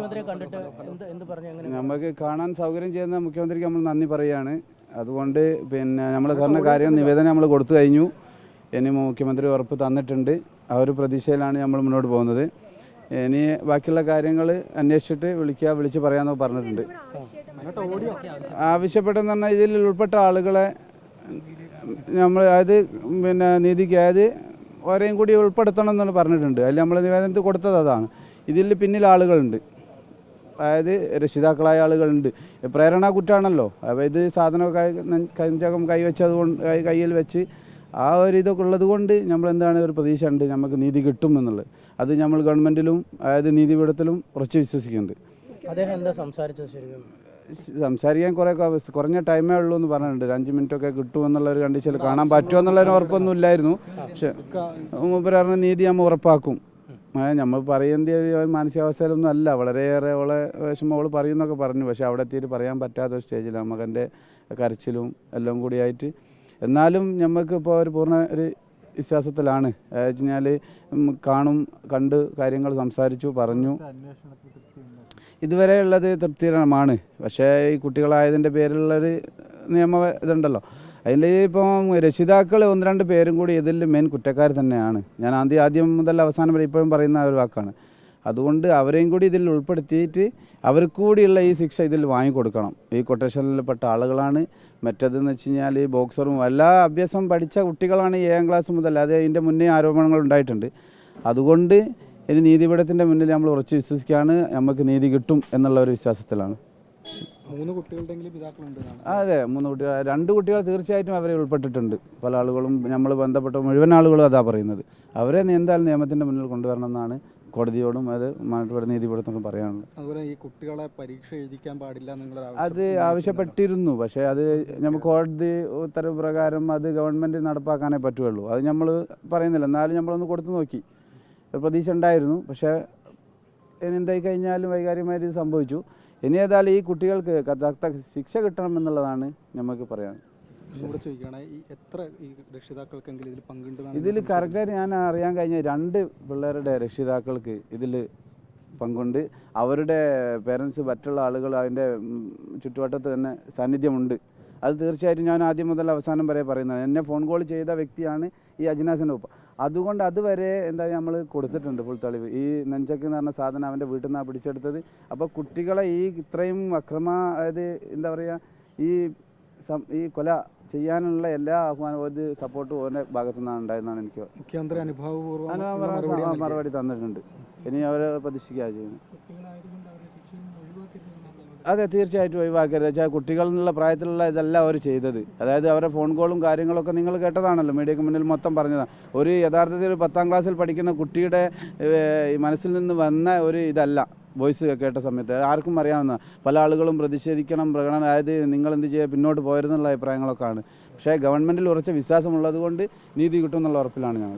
മുഖ്യമന്ത്രിയെ കണ്ടിട്ട് എന്ത് പറഞ്ഞു? നമുക്ക് കാണാൻ സൗകര്യം ചെയ്യുന്ന മുഖ്യമന്ത്രിക്ക് നമ്മൾ നന്ദി പറയുകയാണ്. അതുകൊണ്ട് പിന്നെ നമ്മൾ പറഞ്ഞ കാര്യം നിവേദനം നമ്മൾ കൊടുത്തു കഴിഞ്ഞു. ഇനി മുഖ്യമന്ത്രി ഉറപ്പ് തന്നിട്ടുണ്ട്. ആ ഒരു പ്രതീക്ഷയിലാണ് നമ്മൾ മുന്നോട്ട് പോകുന്നത്. ഇനി ബാക്കിയുള്ള കാര്യങ്ങൾ അന്വേഷിച്ചിട്ട് വിളിച്ച് പറയാമെന്ന് പറഞ്ഞിട്ടുണ്ട്. ആവശ്യപ്പെട്ടെന്ന് പറഞ്ഞാൽ ഇതിൽ ഉൾപ്പെട്ട ആളുകളെ നമ്മൾ അതായത് പിന്നെ നീതിക്ക് അതായത് ഓരെയും കൂടി ഉൾപ്പെടുത്തണം എന്നാണ് പറഞ്ഞിട്ടുണ്ട്. അതിൽ നമ്മൾ നിവേദനത്തിൽ കൊടുത്തത് അതാണ്. ഇതിൽ പിന്നിൽ ആളുകളുണ്ട്, അതായത് രക്ഷിതാക്കളായ ആളുകളുണ്ട്. പ്രേരണ കുറ്റാണല്ലോ. അപ്പോൾ ഇത് സാധനമൊക്കെ കഞ്ചകം കയ്യിൽ വെച്ച് ആ ഒരു ഇതൊക്കെ ഉള്ളത് കൊണ്ട് നമ്മളെന്താണ് ഒരു പ്രതീക്ഷ ഉണ്ട് നമുക്ക് നീതി കിട്ടും എന്നുള്ളത്. അത് നമ്മൾ ഗവൺമെൻറ്റിലും അതായത് നീതിപീഠത്തിലും ഉറച്ച് വിശ്വസിക്കുന്നുണ്ട്. അദ്ദേഹം എന്താ സംസാരിച്ചത്? സംസാരിക്കാൻ കുറഞ്ഞ ടൈമേ ഉള്ളൂ എന്ന് പറഞ്ഞിട്ടുണ്ട്. 5 മിനിറ്റൊക്കെ കിട്ടുമെന്നുള്ളൊരു കണ്ടീഷനിൽ കാണാൻ പറ്റുമെന്നുള്ളതിന് ഉറപ്പൊന്നും ഇല്ലായിരുന്നു. പക്ഷെ പറഞ്ഞ നീതി നമ്മൾ ഉറപ്പാക്കും. നമ്മൾ പറയുന്ന മാനസികാവസ്ഥയിലൊന്നും അല്ല, വളരെയേറെ അവളെ വിഷമം അവൾ പറയുന്നൊക്കെ പറഞ്ഞു. പക്ഷെ അവിടെ എത്തിയിട്ട് പറയാൻ പറ്റാത്ത ഒരു സ്റ്റേജിലാണ് മകൻ്റെ കരച്ചിലും എല്ലാം കൂടിയായിട്ട്. എന്നാലും നമുക്ക് ഇപ്പോൾ ഒരു പൂർണ്ണ ഒരു വിശ്വാസത്തിലാണ്. വെച്ചാൽ കണ്ട് കാര്യങ്ങൾ സംസാരിച്ചു പറഞ്ഞു. ഇതുവരെ ഉള്ളത് തൃപ്തികരമാണ്. പക്ഷേ ഈ കുട്ടികളായതിൻ്റെ പേരിലുള്ളൊരു നിയമ ഇതുണ്ടല്ലോ, അതിൽ ഇപ്പം രക്ഷിതാക്കൾ 1-2 പേരും കൂടി ഇതിൽ മെയിൻ കുറ്റക്കാർ തന്നെയാണ്. ഞാൻ ആദ്യം മുതൽ അവസാനം വരെ ഇപ്പോഴും പറയുന്ന ഒരു വാക്കാണ്. അതുകൊണ്ട് അവരെയും കൂടി ഇതിൽ ഉൾപ്പെടുത്തിയിട്ട് അവർക്ക് കൂടിയുള്ള ഈ ശിക്ഷ ഇതിൽ വാങ്ങിക്കൊടുക്കണം. ഈ കൊട്ടേഷനിൽപ്പെട്ട ആളുകളാണ്. മറ്റേതെന്ന് വെച്ച് കഴിഞ്ഞാൽ ഈ ബോക്സറും എല്ലാ അഭ്യാസം പഠിച്ച കുട്ടികളാണ് 7ാം ക്ലാസ് മുതൽ. അത് ഇതിൻ്റെ മുന്നേ ആരോപണങ്ങൾ ഉണ്ടായിട്ടുണ്ട്. അതുകൊണ്ട് ഇനി നീതിപീഠത്തിൻ്റെ മുന്നിൽ നമ്മൾ ഉറച്ച് വിശ്വസിക്കുകയാണ്, നമുക്ക് നീതി കിട്ടും എന്നുള്ള ഒരു വിശ്വാസത്തിലാണ്. 3 കുട്ടികളുടെങ്കിലും പിതാക്കളുണ്ട്. അതെ, 3 കുട്ടികൾ, 2 കുട്ടികൾ തീർച്ചയായിട്ടും അവരെ ഉൾപ്പെട്ടിട്ടുണ്ട്. പല ആളുകളും നമ്മൾ ബന്ധപ്പെട്ട മുഴുവൻ ആളുകളും അതാ പറയുന്നത്. അവരെ എന്തായാലും നിയമത്തിൻ്റെ മുന്നിൽ കൊണ്ടുവരണം എന്നാണ് കോടതിയോടും അത് നീതിപീഠത്തോടും പറയാനുള്ളത്. അതുപോലെ ഈ കുട്ടികളെ പരീക്ഷ എഴുതിക്കാൻ പാടില്ല അത് ആവശ്യപ്പെട്ടിരുന്നു. പക്ഷേ അത് നമുക്ക് കോടതി ഉത്തരവ് പ്രകാരം അത് ഗവൺമെൻറ് നടപ്പാക്കാനേ പറ്റുള്ളൂ. അത് നമ്മൾ പറയുന്നില്ല. എന്നാലും നമ്മളൊന്ന് കൊടുത്തു നോക്കി, പ്രതീക്ഷ ഉണ്ടായിരുന്നു. പക്ഷേ എന്തായി കഴിഞ്ഞാലും വൈകാരികമായിട്ട് ഇത് സംഭവിച്ചു. ഇനി ഏതായാലും ഈ കുട്ടികൾക്ക് ശിക്ഷ കിട്ടണം എന്നുള്ളതാണ് നമുക്ക് പറയാൻ. ഇതിൽ കറക്റ്റ് ഞാൻ അറിയാൻ കഴിഞ്ഞ 2 പിള്ളേരുടെ രക്ഷിതാക്കൾക്ക് ഇതിൽ പങ്കുണ്ട്. അവരുടെ പേരൻസ് മറ്റുള്ള ആളുകൾ അതിൻ്റെ ചുറ്റുവട്ടത്ത് തന്നെ സാന്നിധ്യമുണ്ട്. അത് തീർച്ചയായിട്ടും ഞാൻ ആദ്യം മുതൽ അവസാനം വരെ പറയുന്നത്. എന്നെ ഫോൺ കോൾ ചെയ്ത വ്യക്തിയാണ് ഈ അജ്നാസിൻ്റെ ഒപ്പം. അതുകൊണ്ട് അതുവരെ എന്താ നമ്മൾ കൊടുത്തിട്ടുണ്ട് ഫുൾ തെളിവ്. ഈ നെഞ്ചക്ക് എന്ന് പറഞ്ഞ സാധനം അവൻ്റെ വീട്ടിൽ നിന്നാണ് പിടിച്ചെടുത്തത്. അപ്പോൾ കുട്ടികളെ ഈ ഇത്രയും അതായത് എന്താ പറയുക, ഈ കൊല ചെയ്യാനുള്ള എല്ലാ ആഹ്വാനവും സപ്പോർട്ടും ഓരോ ഭാഗത്തു നിന്നാണ് ഉണ്ടായെന്നാണ് എനിക്ക്. മുഖ്യമന്ത്രി മറുപടി തന്നിട്ടുണ്ട്. ഇനി അവരെ പ്രതീക്ഷിക്കുക ചെയ്യുന്നത്. അതെ, തീർച്ചയായിട്ടും ഒഴിവാക്കരുത്. വെച്ചാൽ കുട്ടികൾ എന്നുള്ള പ്രായത്തിലുള്ള ഇതെല്ലാം അവർ ചെയ്തത്. അതായത് അവരുടെ ഫോൺ കോളും കാര്യങ്ങളൊക്കെ നിങ്ങൾ കേട്ടതാണല്ലോ, മീഡിയയ്ക്ക് മുന്നിൽ മൊത്തം പറഞ്ഞതാണ്. ഒരു യഥാർത്ഥത്തിൽ 10ാം ക്ലാസ്സിൽ പഠിക്കുന്ന കുട്ടിയുടെ മനസ്സിൽ നിന്ന് വന്ന ഒരു ഇതല്ല വോയിസ് കേട്ട സമയത്ത്. ആർക്കും അറിയാവുന്ന പല ആളുകളും പ്രതിഷേധിക്കണം, പ്രകടനം, അതായത് നിങ്ങൾ എന്ത് ചെയ്യുക, പിന്നോട്ട് പോയിരുന്നുള്ള അഭിപ്രായങ്ങളൊക്കെ ആണ്. പക്ഷേ ഗവൺമെൻറ്റിൽ ഉറച്ച വിശ്വാസമുള്ളത് കൊണ്ട് നീതി കിട്ടുമെന്നുള്ള ഉറപ്പിലാണ് ഞാൻ.